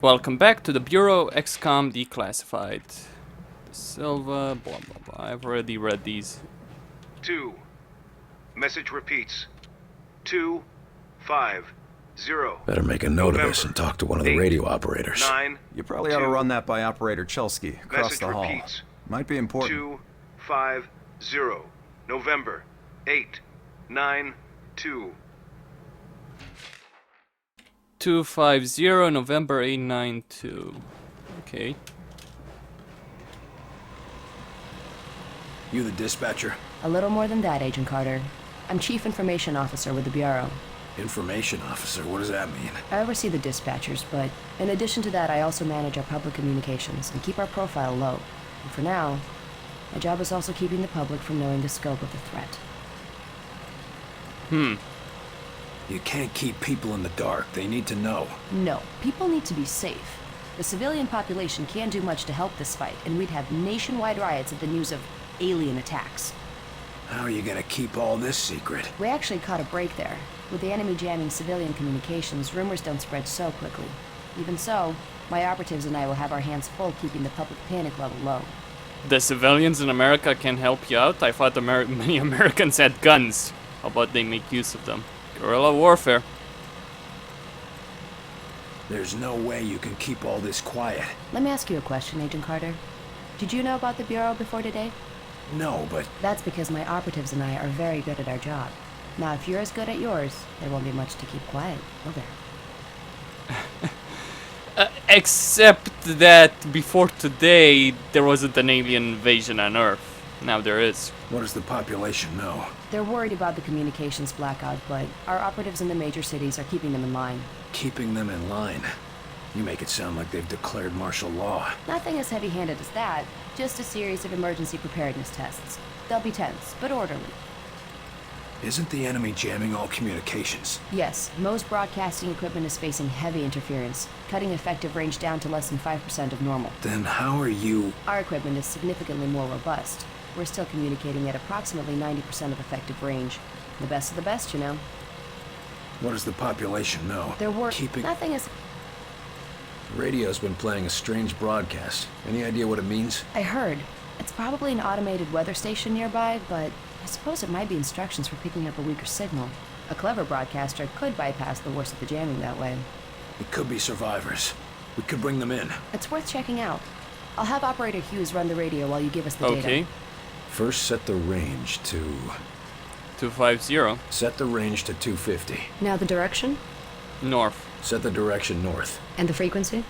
Welcome back to the Bureau XCOM Declassified. Silva, blah blah blah. I've already read these. 2. Message repeats. 250. Better make a note of this and talk to one of the radio operators. 9. You probably ought to run that by Operator Chelsky across Message the hall. repeats. Might be important. 250. November 892. 250 November 892. Okay. You the dispatcher? A little more than that, Agent Carter. I'm Chief Information Officer with the Bureau. Information officer, what does that mean? I oversee the dispatchers, but in addition to that, I also manage our public communications and keep our profile low. And for now, my job is also keeping the public from knowing the scope of the threat. You can't keep people in the dark. They need to know. No, people need to be safe. The civilian population can't do much to help this fight, and we'd have nationwide riots at the news of alien attacks. How are you gonna keep all this secret? We actually caught a break there. With the enemy jamming civilian communications, rumors don't spread so quickly. Even so, my operatives and I will have our hands full keeping the public panic level low. The civilians in America can help you out? I thought many Americans had guns. How about they make use of them? Guerrilla warfare. There's no way you can keep all this quiet. Let me ask you a question, Agent Carter. Did you know about the Bureau before today? No, but That's because my operatives and I are very good at our job. Now, if you're as good at yours, there won't be much to keep quiet, will there? Except that before today, there wasn't an alien invasion on Earth. Now there is. what does the population know? They're worried about the communications blackout, but our operatives in the major cities are keeping them in line. Keeping them in line. You make it sound like they've declared martial law. Nothing as heavy-handed as that, just a series of emergency preparedness tests. They'll be tense, but orderly. Isn't the enemy jamming all communications? Yes, most broadcasting equipment is facing heavy interference, cutting effective range down to less than 5% of normal. Then how are you... Our equipment is significantly more robust. We're still communicating at approximately 90% of effective range. The best of the best, you know. What does the population know? There were... Keeping... Nothing is... Radio's been playing a strange broadcast. Any idea what it means? I heard. It's probably an automated weather station nearby, but I suppose it might be instructions for picking up a weaker signal. A clever broadcaster could bypass the worst of the jamming that way. It could be survivors. We could bring them in. It's worth checking out. I'll have Operator Hughes run the radio while you give us the Okay. data. First, set the range to... 250. Set the range to 250. Now the direction? North. Set the direction north. And the frequency?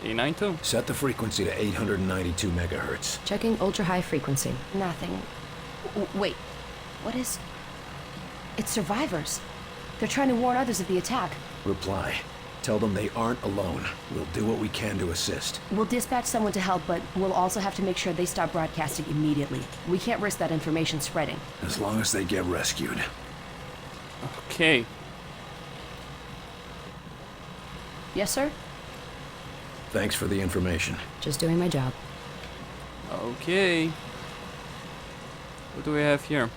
892. Set the frequency to 892 megahertz. Checking ultra-high frequency. Nothing. Wait. What is... It's survivors. They're trying to warn others of the attack. Reply. Tell them they aren't alone. We'll do what we can to assist. We'll dispatch someone to help, but we'll also have to make sure they stop broadcasting immediately. We can't risk that information spreading. As long as they get rescued. Okay. Yes, sir? Thanks for the information. Just doing my job. Okay. What do we have here?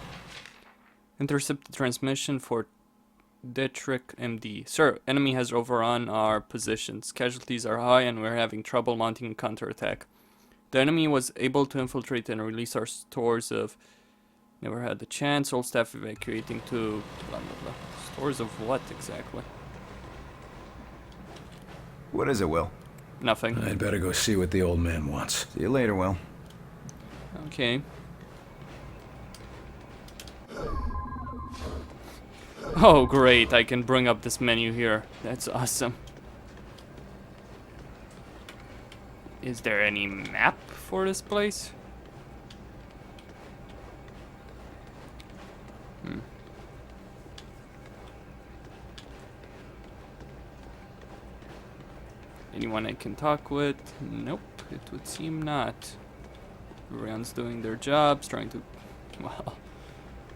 Intercept the transmission for Detrick MD. Sir, enemy has overrun our positions. Casualties are high and we're having trouble mounting a counterattack. The enemy was able to infiltrate and release our stores of... Never had the chance. All staff evacuating to... Blah, blah, blah. Stores of what exactly? What is it, Will? Nothing. I'd better go see what the old man wants. See you later, Will. Okay. Oh great, I can bring up this menu here. That's awesome. Is there any map for this place? Anyone I can talk with? Nope, it would seem not. Everyone's doing their jobs, trying to, well,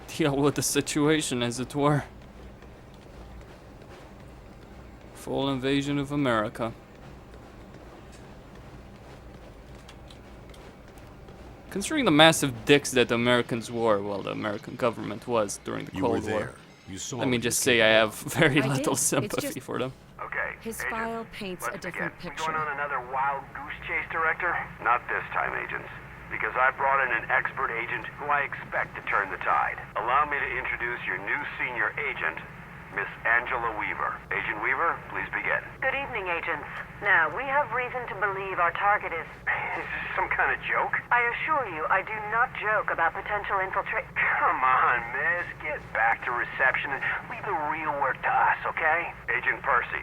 deal with the situation, as it were. Full invasion of America. Considering the massive dicks that the Americans were, well, the American government was during the Cold War. You saw Let me what just you say I have very I little did. It's sympathy just- for them. Okay. His Agents, file paints a let's different begin. picture. We going on another wild goose chase, Director? Not this time, agents. Because I brought in an expert agent who I expect to turn the tide. Allow me to introduce your new senior agent, Miss Angela Weaver. Agent Weaver, please begin. Good evening, agents. Now, we have reason to believe our target is... Is this some kind of joke? I assure you, I do not joke about potential infiltration. Come on, miss. Get back to reception and leave the real work to us, okay? Agent Percy,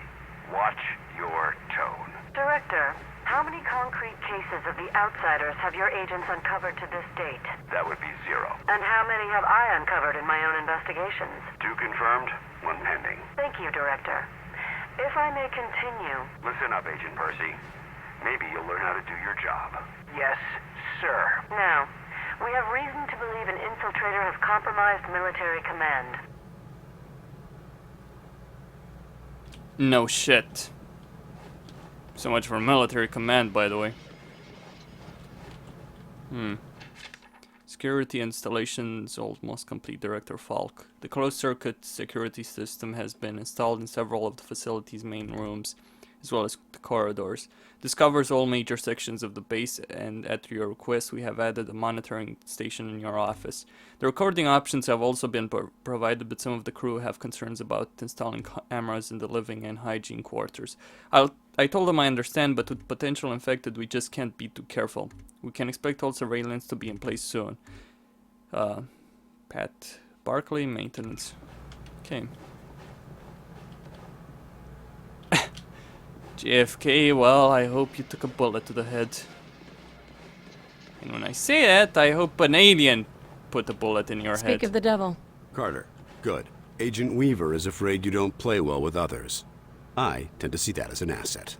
watch your tone. Director, how many concrete cases of the outsiders have your agents uncovered to this date? That would be 0. And how many have I uncovered in my own investigations? 2 confirmed, 1 pending. Thank you, Director. If I may continue... Listen up, Agent Percy. Maybe you'll learn how to do your job. Yes, sir. Now, we have reason to believe an infiltrator has compromised military command. No shit. So much for military command, by the way. Security installations almost complete, Director Faulk. The closed-circuit security system has been installed in several of the facility's main rooms, as well as the corridors. This covers all major sections of the base, and at your request, we have added a monitoring station in your office. The recording options have also been provided, but some of the crew have concerns about installing cameras in the living and hygiene quarters. I told them I understand, but with potential infected, we just can't be too careful. We can expect all surveillance to be in place soon. Pat Barkley, maintenance. Okay. JFK, well, I hope you took a bullet to the head. And when I say that, I hope an alien put a bullet in your head. Speak of the devil. Carter, good. Agent Weaver is afraid you don't play well with others. I tend to see that as an asset.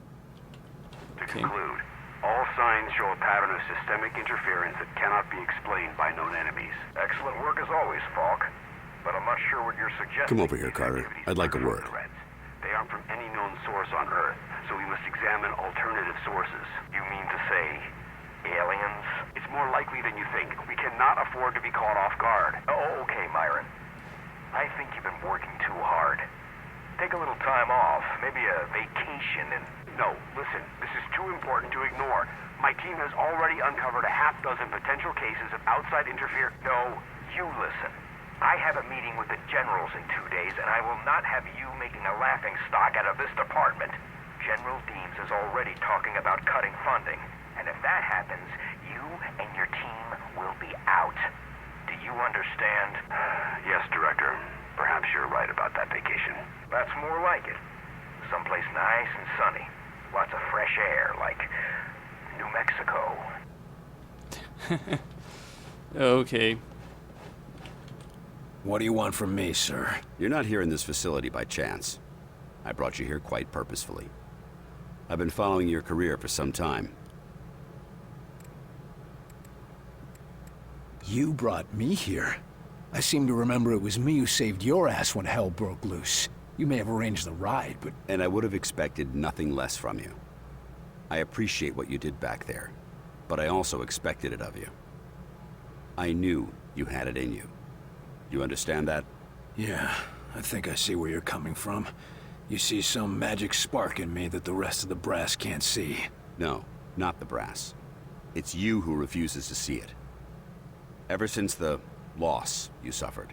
To conclude, all signs show a pattern of systemic interference that cannot be explained by known enemies. Excellent work as always, Faulk. But I'm not sure what you're suggesting. Come over here, Carter. I'd like a word. They aren't from any known source on Earth, so we must examine alternative sources. You mean to say aliens? It's more likely than you think. We cannot afford to be caught off guard. Oh, okay, Myron. I think you've been working too hard. Take a little time off, maybe a vacation, and... No, listen, this is too important to ignore. My team has already uncovered a half dozen potential cases of outside interference. No, you listen. I have a meeting with the generals in 2 days, and I will not have you making a laughing stock out of this department. General Deems is already talking about cutting funding, and if that happens, you and your team will be out. Do you understand? Yes, Director. Perhaps you're right about that vacation. That's more like it. Someplace nice and sunny. Lots of fresh air, like New Mexico. Okay. What do you want from me, sir? You're not here in this facility by chance. I brought you here quite purposefully. I've been following your career for some time. You brought me here? I seem to remember it was me who saved your ass when hell broke loose. You may have arranged the ride, but... And I would have expected nothing less from you. I appreciate what you did back there, but I also expected it of you. I knew you had it in you. You understand that? Yeah, I think I see where you're coming from. You see some magic spark in me that the rest of the brass can't see. No, not the brass. It's you who refuses to see it. Ever since the loss you suffered.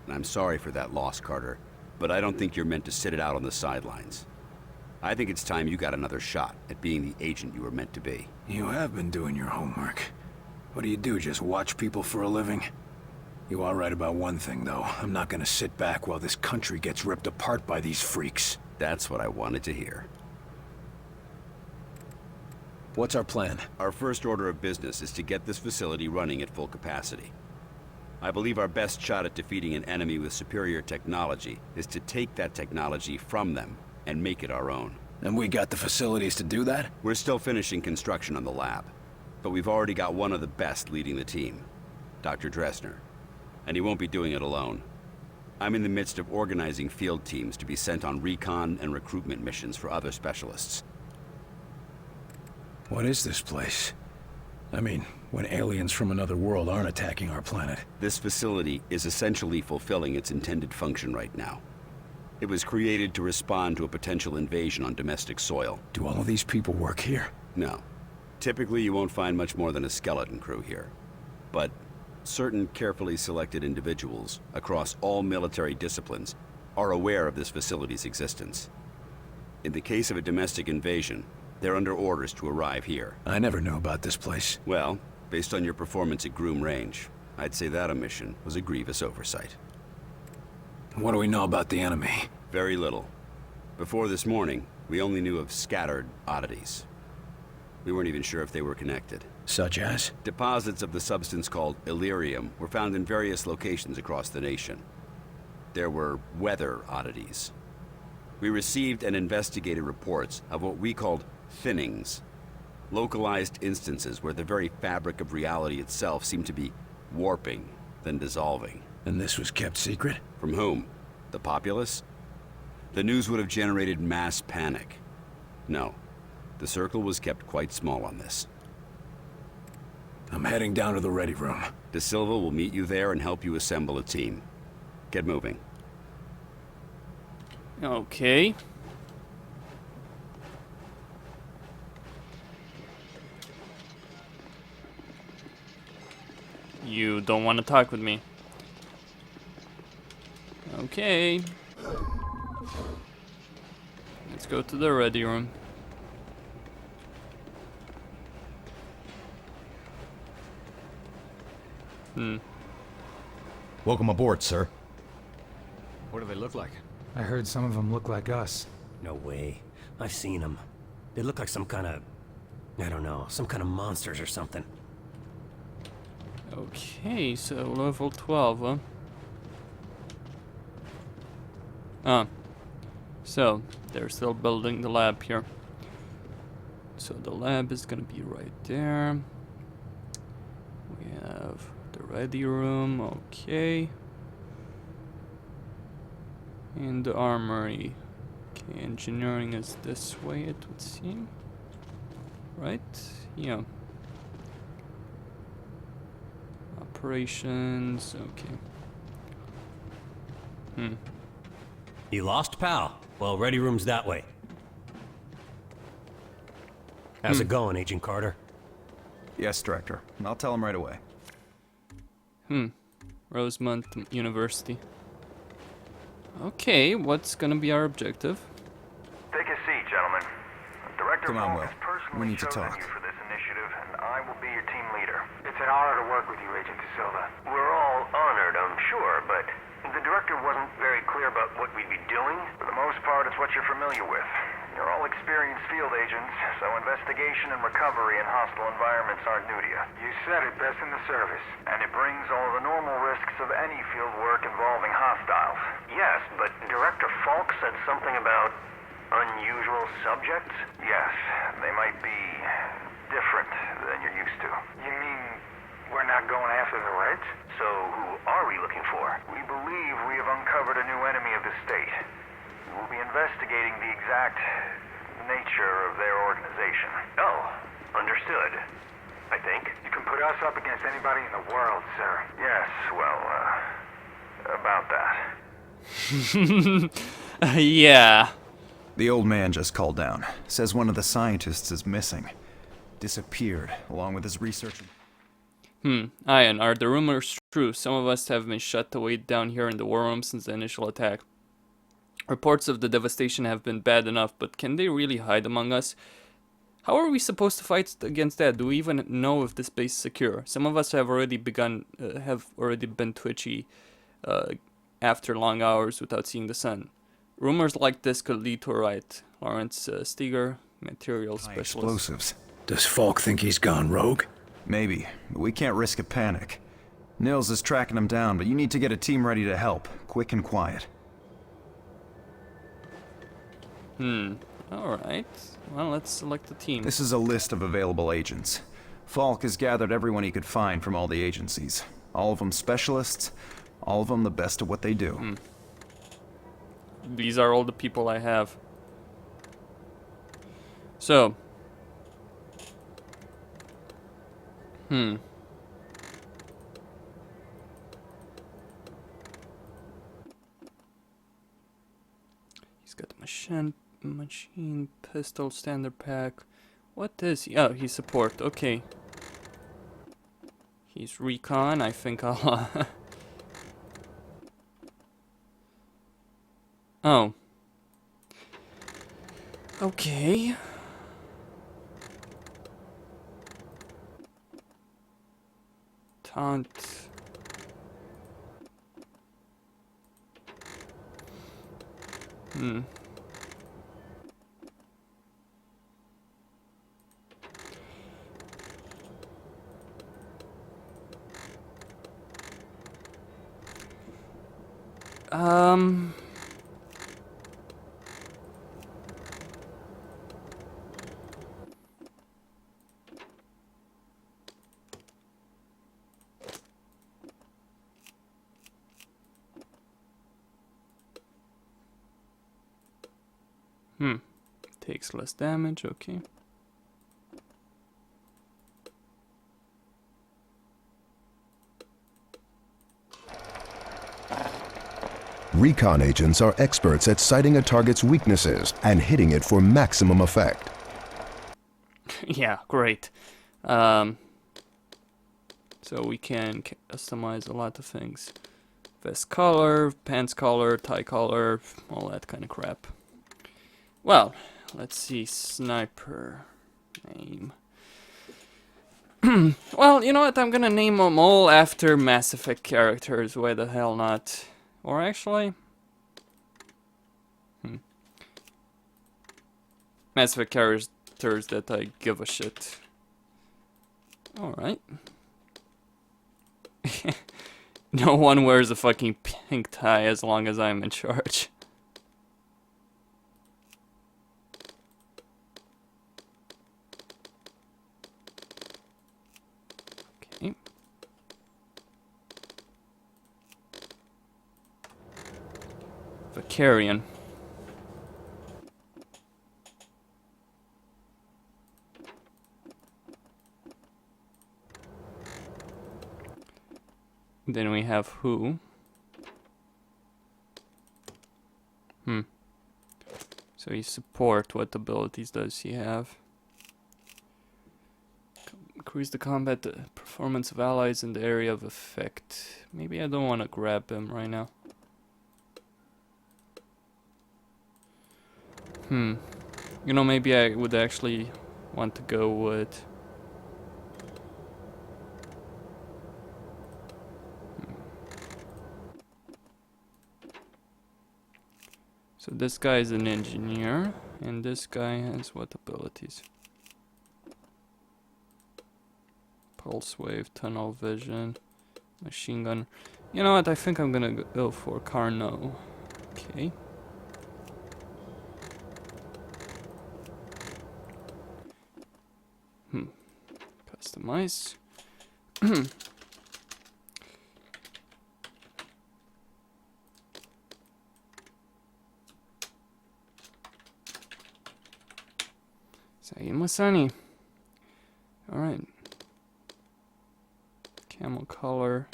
And I'm sorry for that loss, Carter, but I don't think you're meant to sit it out on the sidelines. I think it's time you got another shot at being the agent you were meant to be. You have been doing your homework. What do? Just watch people for a living? You are right about one thing, though. I'm not gonna sit back while this country gets ripped apart by these freaks. That's what I wanted to hear. What's our plan? Our first order of business is to get this facility running at full capacity. I believe our best shot at defeating an enemy with superior technology is to take that technology from them and make it our own. And we got the facilities to do that? We're still finishing construction on the lab, but we've already got one of the best leading the team, Dr. Dressner. And he won't be doing it alone. I'm in the midst of organizing field teams to be sent on recon and recruitment missions for other specialists. What is this place? I mean, when aliens from another world aren't attacking our planet. This facility is essentially fulfilling its intended function right now. It was created to respond to a potential invasion on domestic soil. Do all of these people work here? No. Typically, you won't find much more than a skeleton crew here. But certain carefully selected individuals across all military disciplines are aware of this facility's existence. In the case of a domestic invasion, they're under orders to arrive here. I never knew about this place. Well, based on your performance at Groom Range, I'd say that omission was a grievous oversight. What do we know about the enemy? Very little. Before this morning, we only knew of scattered oddities. We weren't even sure if they were connected. Such as? Deposits of the substance called Illyrium were found in various locations across the nation. There were weather oddities. We received and investigated reports of what we called thinnings. Localized instances where the very fabric of reality itself seemed to be warping, then dissolving. And this was kept secret? From whom? The populace? The news would have generated mass panic. No. The circle was kept quite small on this. I'm heading down to the ready room. De Silva will meet you there and help you assemble a team. Get moving. Okay. You don't want to talk with me. Okay. Let's go to the ready room. Welcome aboard, sir. What do they look like? I heard some of them look like us. No way. I've seen them. They look like some kind of... I don't know, some kind of monsters or something. Okay, so level 12, huh? Ah. So, they're still building the lab here. So the lab is gonna be right there. We have the ready room, okay. And the armory. Okay, engineering is this way, it would seem. Right? Yeah. Operations, okay. You lost, pal? Well, ready room's that way. How's it going, Agent Carter? Yes, Director. I'll tell him right away. Rosemont University. Okay, what's gonna be our objective? Take a seat, gentlemen. Director Come on, Faulk Will. has personally We need to chosen talk. you for this initiative, and I will be your team leader. It's an honor to work with you, Agent De Silva. We're all honored, I'm sure, but the director wasn't very clear about what we'd be doing. For the most part, it's what you're familiar with. You're all experienced field agents, so investigation and recovery in hostile environments aren't new to you. You said it, best in the service. And it brings all the normal risks of any field work involving hostiles. Yes, but Director Faulk said something about unusual subjects? Yes, they might be different than you're used to. You mean we're not going after the Reds? So who are we looking for? We believe we have uncovered a new enemy of the state. We will be investigating the exact nature of their organization. Oh, understood. I think. You can put us up against anybody in the world, sir. Yes, well, about that. Yeah. The old man just called down. Says one of the scientists is missing. Disappeared, along with his research. Ian, are the rumors true? Some of us have been shut away down here in the war room since the initial attack. Reports of the devastation have been bad enough, but can they really hide among us? How are we supposed to fight against that? Do we even know if this base is secure? Some of us have already been twitchy after long hours without seeing the sun. Rumors like this could lead to a riot. Lawrence Steger, materials specialist. Explosives. Does Faulk think he's gone rogue? Maybe, but we can't risk a panic. Nils is tracking him down, but you need to get a team ready to help, quick and quiet. Alright. Well, let's select the team. This is a list of available agents. Faulk has gathered everyone he could find from all the agencies. All of them specialists, all of them the best at what they do. These are all the people I have. So. Machine pistol standard pack. What is he? Oh, he's support. Okay. He's recon. I think I'll. Oh. Okay. Taunt. Hmm. Um. Takes less damage, okay. Recon agents are experts at citing a target's weaknesses and hitting it for maximum effect. Yeah, great. So we can customize a lot of things. Vest color, pants color, tie color, all that kind of crap. Well, let's see, sniper name. Well, you know what, I'm gonna name them all after Mass Effect characters, why the hell not? Or actually... Mass Effect characters that I give a shit. Alright. No one wears a fucking pink tie as long as I'm in charge. Okay. Vicarian. Then we have who? So he support. What abilities does he have? Increase the combat performance of allies in the area of effect. Maybe I don't want to grab him right now. You know, maybe I would actually want to go with... So this guy is an engineer, and this guy has what abilities? Pulse wave, tunnel vision, machine gun. You know what, I think I'm gonna go for Carno. Okay. Customize. Masani. Alright. Camel color.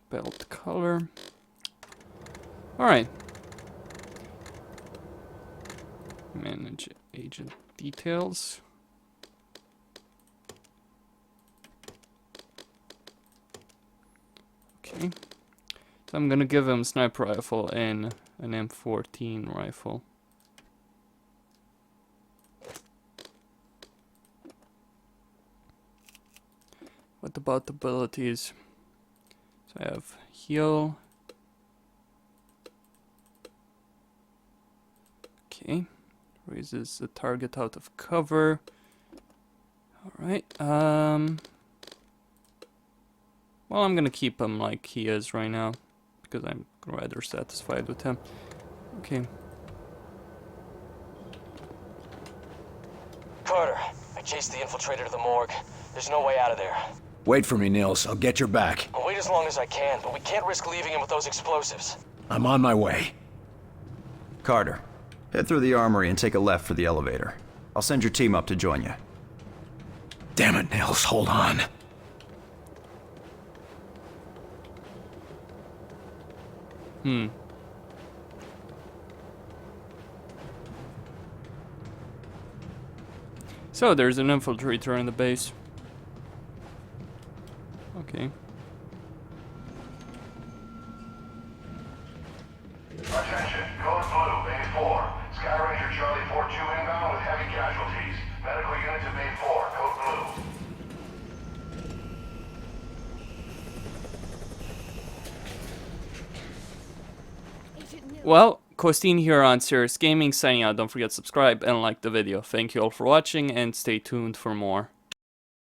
Belt color. Alright. Manage agent details. Okay. So I'm gonna give him a sniper rifle and an M14 rifle. What about abilities? So I have heal. Okay. Raises the target out of cover. Alright, well, I'm gonna keep him like he is right now, because I'm rather satisfied with him. Okay. Carter, I chased the infiltrator to the morgue. There's no way out of there. Wait for me, Nils. I'll get your back. I'll wait as long as I can, but we can't risk leaving him with those explosives. I'm on my way. Carter, Head through the armory and take a left for the elevator. I'll send your team up to join you. Damn it, Nils, hold on. So there's an infiltrator in the base. Okay. Attention, code blue, Bay 4. Sky Ranger Charlie 4-2 inbound with heavy casualties. Medical unit to Bay 4, code blue. Well, Costin here on Serious Gaming, signing out. Don't forget to subscribe and like the video. Thank you all for watching, and stay tuned for more.